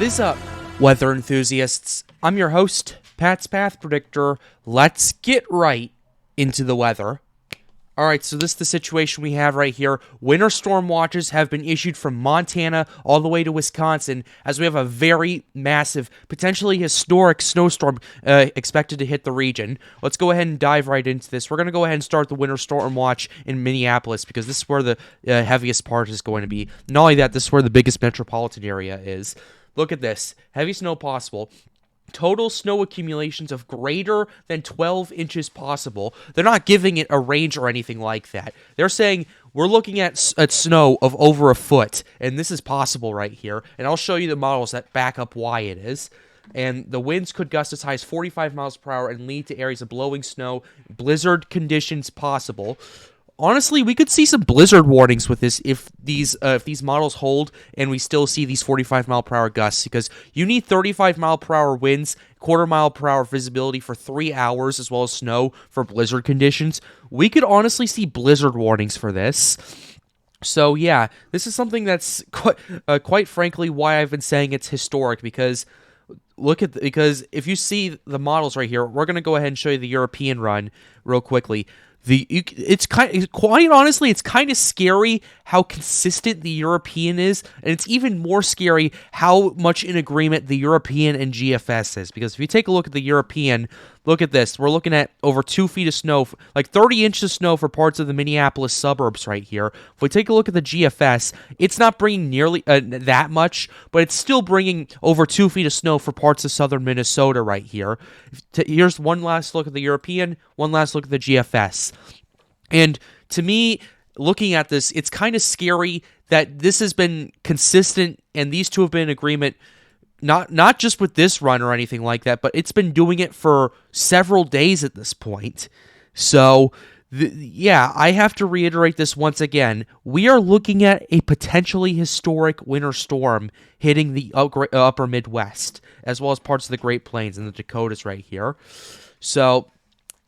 What is up, weather enthusiasts? I'm your host, Pat's Path Predictor. Let's get right into the weather. Alright, so this is the situation we have right here. Winter storm watches have been issued from Montana all the way to Wisconsin, as we have a very massive, potentially historic snowstorm expected to hit the region. Let's go ahead and dive right into this. We're going to go ahead and start the winter storm watch in Minneapolis, because this is where the heaviest part is going to be. Not only that, this is where the biggest metropolitan area is. Look at this. Heavy snow possible. Total snow accumulations of greater than 12 inches possible. They're not giving it a range or anything like that. They're saying we're looking at snow of over a foot, and this is possible right here. And I'll show you the models that back up why it is. And the winds could gust as high as 45 miles per hour and lead to areas of blowing snow, blizzard conditions possible. Honestly, we could see some blizzard warnings with this if these models hold and we still see these 45-mile-per-hour gusts, because you need 35-mile-per-hour winds, quarter-mile-per-hour visibility for 3 hours, as well as snow for blizzard conditions. We could honestly see blizzard warnings for this. So yeah, this is something that's quite frankly why I've been saying it's historic, because because if you see the models right here, we're going to go ahead and show you the European run real quickly. Quite honestly, it's kind of scary how consistent the European is, and it's even more scary how much in agreement the European and GFS is. Because if you take a look at the European, look at this. We're looking at over 2 feet of snow, like 30 inches of snow for parts of the Minneapolis suburbs right here. If we take a look at the GFS, it's not bringing nearly that much, but it's still bringing over 2 feet of snow for parts of southern Minnesota right here. Here's one last look at the European, one last look at the GFS. And to me, looking at this, it's kind of scary that this has been consistent and these two have been in agreement, not just with this run or anything like that, but it's been doing it for several days at this point. So, yeah, I have to reiterate this once again. We are looking at a potentially historic winter storm hitting the upper Midwest, as well as parts of the Great Plains and the Dakotas right here. So,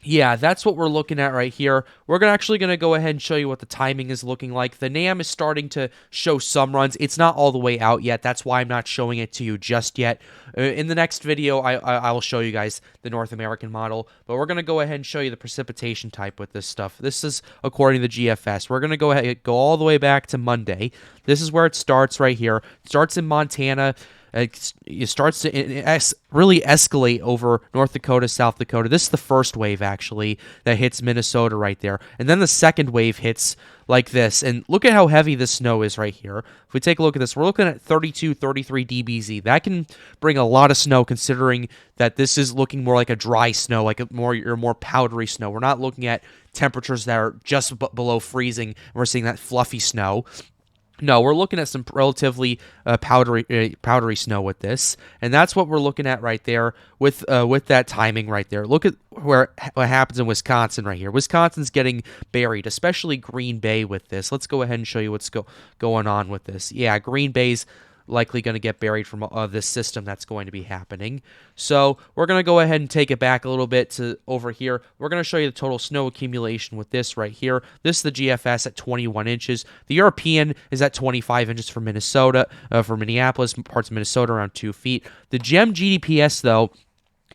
yeah, that's what we're looking at right here. We're actually going to go ahead and show you what the timing is looking like. The NAM is starting to show some runs. It's not all the way out yet. That's why I'm not showing it to you just yet. In the next video, I will show you guys the North American model. But we're going to go ahead and show you the precipitation type with this stuff. This is according to the GFS. We're going to go ahead and go all the way back to Monday. This is where it starts right here. It starts in Montana. It starts to really escalate over North Dakota, South Dakota. This is the first wave, actually, that hits Minnesota right there. And then the second wave hits like this. And look at how heavy this snow is right here. If we take a look at this, we're looking at 32, 33 dBz. That can bring a lot of snow, considering that this is looking more like a dry snow, like more powdery snow. We're not looking at temperatures that are just below freezing, and we're seeing that fluffy snow. No, we're looking at some relatively powdery snow with this, and that's what we're looking at right there with that timing right there. Look at what happens in Wisconsin right here. Wisconsin's getting buried, especially Green Bay with this. Let's go ahead and show you what's going on with this. Yeah, Green Bay's likely going to get buried from this system that's going to be happening. So we're going to go ahead and take it back a little bit to over here. We're going to show you the total snow accumulation with this right here. This is the GFS at 21 inches. The European is at 25 inches for Minnesota, for Minneapolis, parts of Minnesota around 2 feet. The GEM GDPS, though,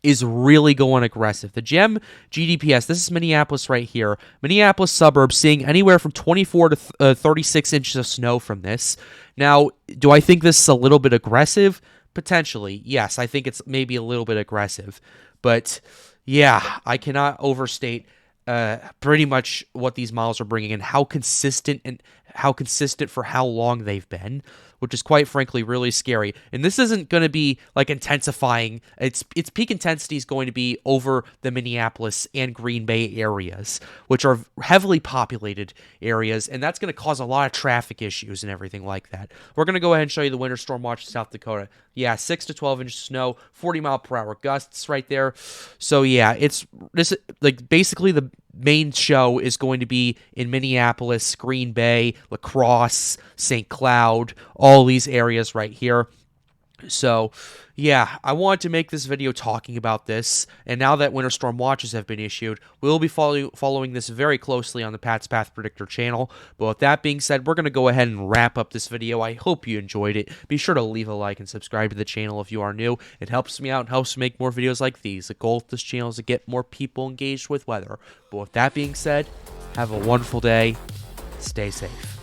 is really going aggressive. The GEM GDPS, this is Minneapolis right here. Minneapolis suburbs seeing anywhere from 24 to 36 inches of snow from this. Now, do I think this is a little bit aggressive? Potentially, yes. I think it's maybe a little bit aggressive. But, yeah, I cannot overstate pretty much what these models are bringing and how consistent for how long they've been, which is quite frankly really scary. And this isn't going to be like intensifying. Its peak intensity is going to be over the Minneapolis and Green Bay areas, which are heavily populated areas, and that's going to cause a lot of traffic issues and everything like that. We're going to go ahead and show you the winter storm watch in South Dakota. Yeah, 6 to 12 inches of snow, 40-mile-per-hour gusts right there. So yeah, it's like basically the main show is going to be in Minneapolis, Green Bay, La Crosse, St. Cloud, all these areas right here. So, yeah, I wanted to make this video talking about this, and now that winter storm watches have been issued, we'll be following this very closely on the Pat's Path Predictor channel. But with that being said, we're going to go ahead and wrap up this video. I hope you enjoyed it. Be sure to leave a like and subscribe to the channel if you are new. It helps me out and helps me make more videos like these. The goal of this channel is to get more people engaged with weather. But with that being said, have a wonderful day. Stay safe.